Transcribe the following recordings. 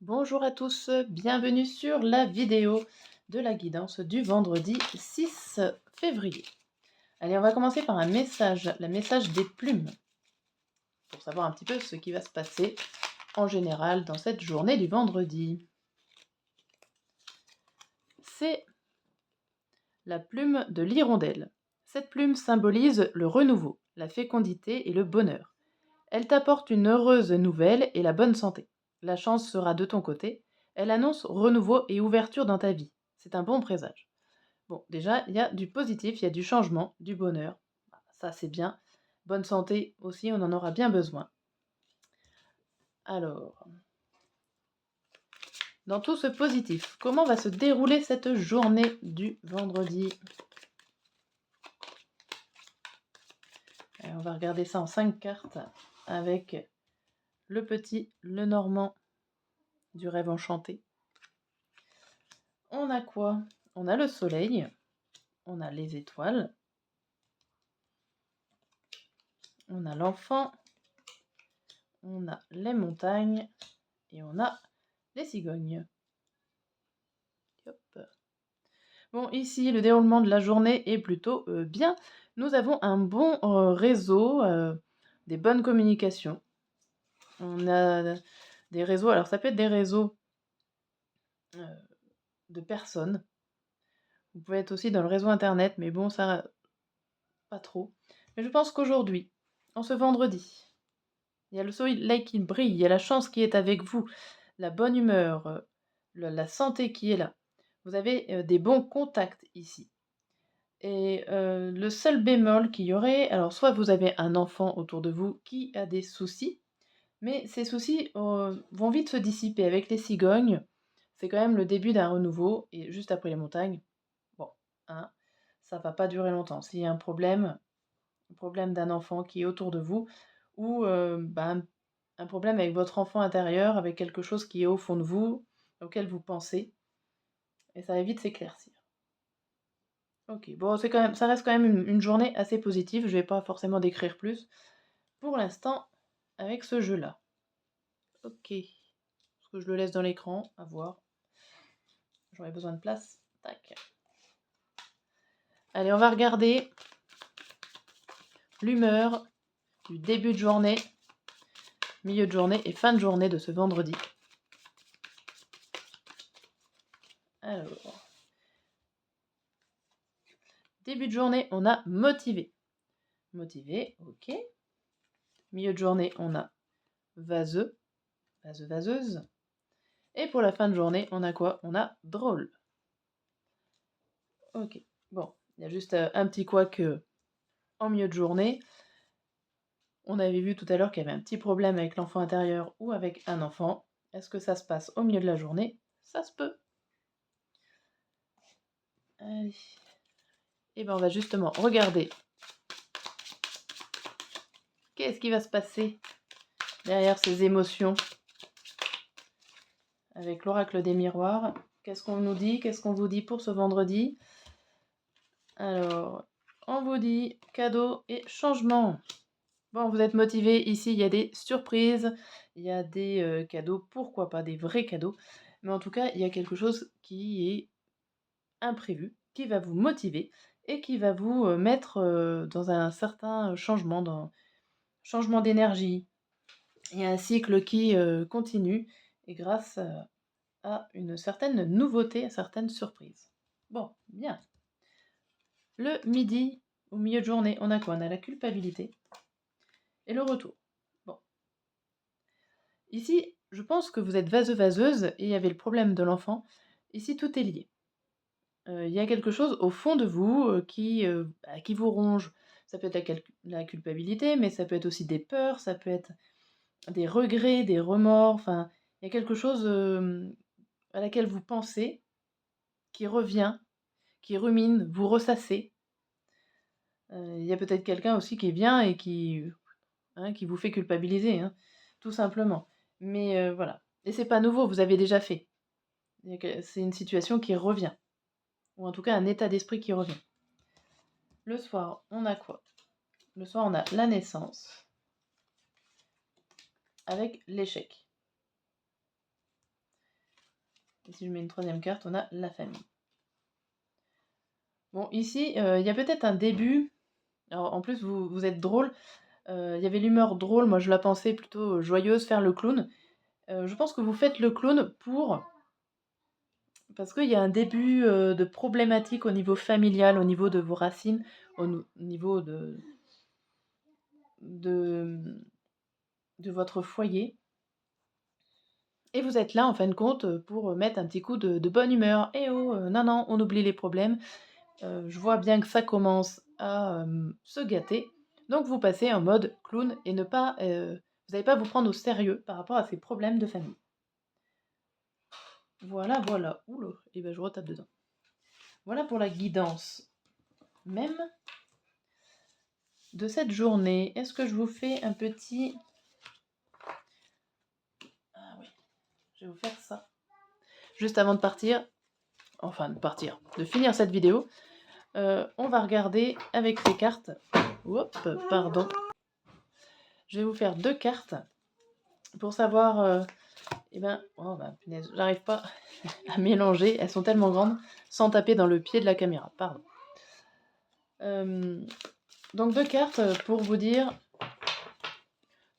Bonjour à tous, bienvenue sur la vidéo de la guidance du vendredi 6 février. Allez, on va commencer par un message, le message des plumes, pour savoir un petit peu ce qui va se passer en général dans cette journée du vendredi. C'est la plume de l'hirondelle. Cette plume symbolise le renouveau, la fécondité et le bonheur. Elle t'apporte une heureuse nouvelle et la bonne santé. La chance sera de ton côté. Elle annonce renouveau et ouverture dans ta vie. C'est un bon présage. Bon, déjà, il y a du positif, il y a du changement, du bonheur. Ça, c'est bien. Bonne santé aussi, on en aura bien besoin. Alors, dans tout ce positif, comment va se dérouler cette journée du vendredi? On va regarder ça en 5 cartes avec le petit, le normand du rêve enchanté. On a quoi? On a le soleil, on a les étoiles, on a l'enfant, on a les montagnes et on a les cigognes. Hop. Bon, ici, le déroulement de la journée est plutôt bien. Nous avons un bon réseau, des bonnes communications. On a des réseaux, alors ça peut être des réseaux de personnes. Vous pouvez être aussi dans le réseau internet, mais bon, ça, pas trop. Mais je pense qu'aujourd'hui, en ce vendredi, il y a le soleil qui brille, il y a la chance qui est avec vous, la bonne humeur, la santé qui est là. Vous avez des bons contacts ici. Et le seul bémol qu'il y aurait, alors soit vous avez un enfant autour de vous qui a des soucis, mais ces soucis vont vite se dissiper avec les cigognes. C'est quand même le début d'un renouveau, et juste après les montagnes, bon, hein, ça va pas durer longtemps. S'il y a un problème d'un enfant qui est autour de vous, ou un problème avec votre enfant intérieur, avec quelque chose qui est au fond de vous, auquel vous pensez, et ça va vite s'éclaircir. Ok, bon, c'est quand même, ça reste quand même une journée assez positive. Je vais pas forcément décrire plus pour l'instant avec ce jeu-là. Ok, est-ce que je le laisse dans l'écran? À voir. J'aurais besoin de place. Tac. Allez, on va regarder l'humeur du début de journée, milieu de journée et fin de journée de ce vendredi. Alors, début de journée, on a motivé. Motivé, ok. Milieu de journée, on a vaseux, vaseuse. Et pour la fin de journée, on a quoi? On a drôle. Ok, bon, il y a juste un petit couac en milieu de journée. On avait vu tout à l'heure qu'il y avait un petit problème avec l'enfant intérieur ou avec un enfant. Est-ce que ça se passe au milieu de la journée? Ça se peut. Allez. Et bien on va justement regarder qu'est-ce qui va se passer derrière ces émotions avec l'oracle des miroirs. Qu'est-ce qu'on nous dit? Qu'est-ce qu'on vous dit pour ce vendredi? Alors, on vous dit cadeau et changement. Bon, vous êtes motivé, ici il y a des surprises, il y a des cadeaux, pourquoi pas des vrais cadeaux, mais en tout cas il y a quelque chose qui est imprévu, qui va vous motiver et qui va vous mettre dans un certain changement, changement d'énergie. Il y a un cycle qui continue et grâce à une certaine nouveauté, à certaines surprises. Bon, bien. Le midi, au milieu de journée, on a quoi? On a la culpabilité et le retour. Bon. Ici, je pense que vous êtes vaseuse et il y avait le problème de l'enfant. Ici, tout est lié. Il y a quelque chose au fond de vous qui vous ronge. Ça peut être la culpabilité, mais ça peut être aussi des peurs, ça peut être des regrets, des remords. Enfin, il y a quelque chose à laquelle vous pensez, qui revient, qui rumine, vous ressassez. Il y a peut-être quelqu'un aussi qui vient et qui vous fait culpabiliser, hein, tout simplement. Mais voilà. Et c'est pas nouveau, vous avez déjà fait. C'est une situation qui revient, ou en tout cas un état d'esprit qui revient. Le soir, on a quoi? Le soir, on a la naissance avec l'échec. Et si je mets une troisième carte, on a la famille. Bon, ici, il y a peut-être un début. Alors, en plus, vous êtes drôle. Il y avait l'humeur drôle, moi je la pensais plutôt joyeuse, faire le clown. Je pense que vous faites le clown parce qu'il y a un début, de problématique au niveau familial, au niveau de vos racines, au niveau de de votre foyer et vous êtes là, en fin de compte, pour, mettre un petit coup de bonne humeur. «Eh oh, non, non, on oublie les problèmes». Je vois bien que ça commence à, se gâter, donc vous passez en mode clown et ne pas, vous n'allez pas vous prendre au sérieux par rapport à ces problèmes de famille. Voilà, voilà. Ouh là, et ben je retape dedans. Voilà pour la guidance même de cette journée. Est-ce que je vous fais un petit... Ah oui, je vais vous faire ça. Juste avant de partir, enfin de partir, de finir cette vidéo, on va regarder avec les cartes. Hop, pardon. Je vais vous faire 2 cartes pour savoir... Eh ben, oh bah punaise, j'arrive pas à mélanger, elles sont tellement grandes, sans taper dans le pied de la caméra, pardon. Donc 2 cartes pour vous dire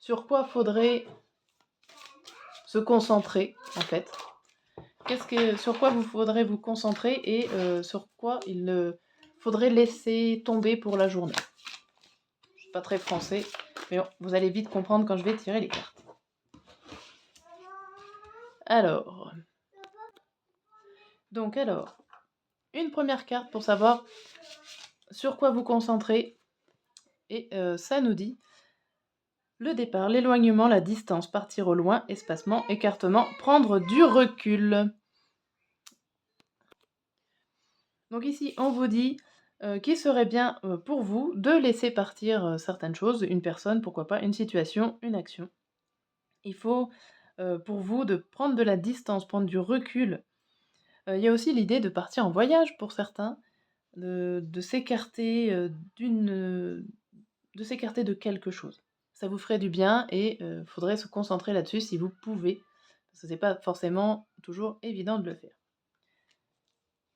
sur quoi faudrait se concentrer, en fait. Sur quoi vous faudrait vous concentrer et sur quoi il faudrait laisser tomber pour la journée. Je suis pas très français, mais bon, vous allez vite comprendre quand je vais tirer les cartes. Alors, une première carte pour savoir sur quoi vous concentrer. Et ça nous dit le départ, l'éloignement, la distance, partir au loin, espacement, écartement, prendre du recul. Donc ici, on vous dit qu'il serait bien pour vous de laisser partir certaines choses, une personne, pourquoi pas, une situation, une action. Il faut pour vous de prendre de la distance, prendre du recul. Il y a aussi l'idée de partir en voyage pour certains, de s'écarter de s'écarter de quelque chose. Ça vous ferait du bien et faudrait se concentrer là-dessus si vous pouvez, parce que c'est pas forcément toujours évident de le faire.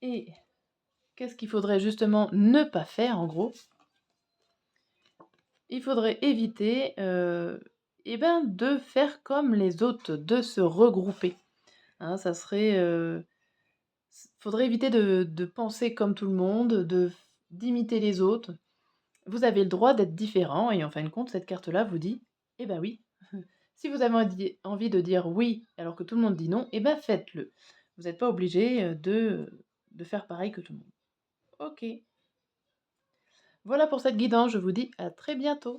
Et qu'est-ce qu'il faudrait justement ne pas faire, en gros? Il faudrait éviter, eh ben, de faire comme les autres, de se regrouper. Hein, ça serait, faudrait éviter de penser comme tout le monde, d'imiter les autres. Vous avez le droit d'être différent et en fin de compte, cette carte-là vous dit: «Eh ben oui, si vous avez envie de dire oui alors que tout le monde dit non, eh ben faites-le. Vous n'êtes pas obligé, de faire pareil que tout le monde». OK. Voilà pour cette guidance, je vous dis à très bientôt.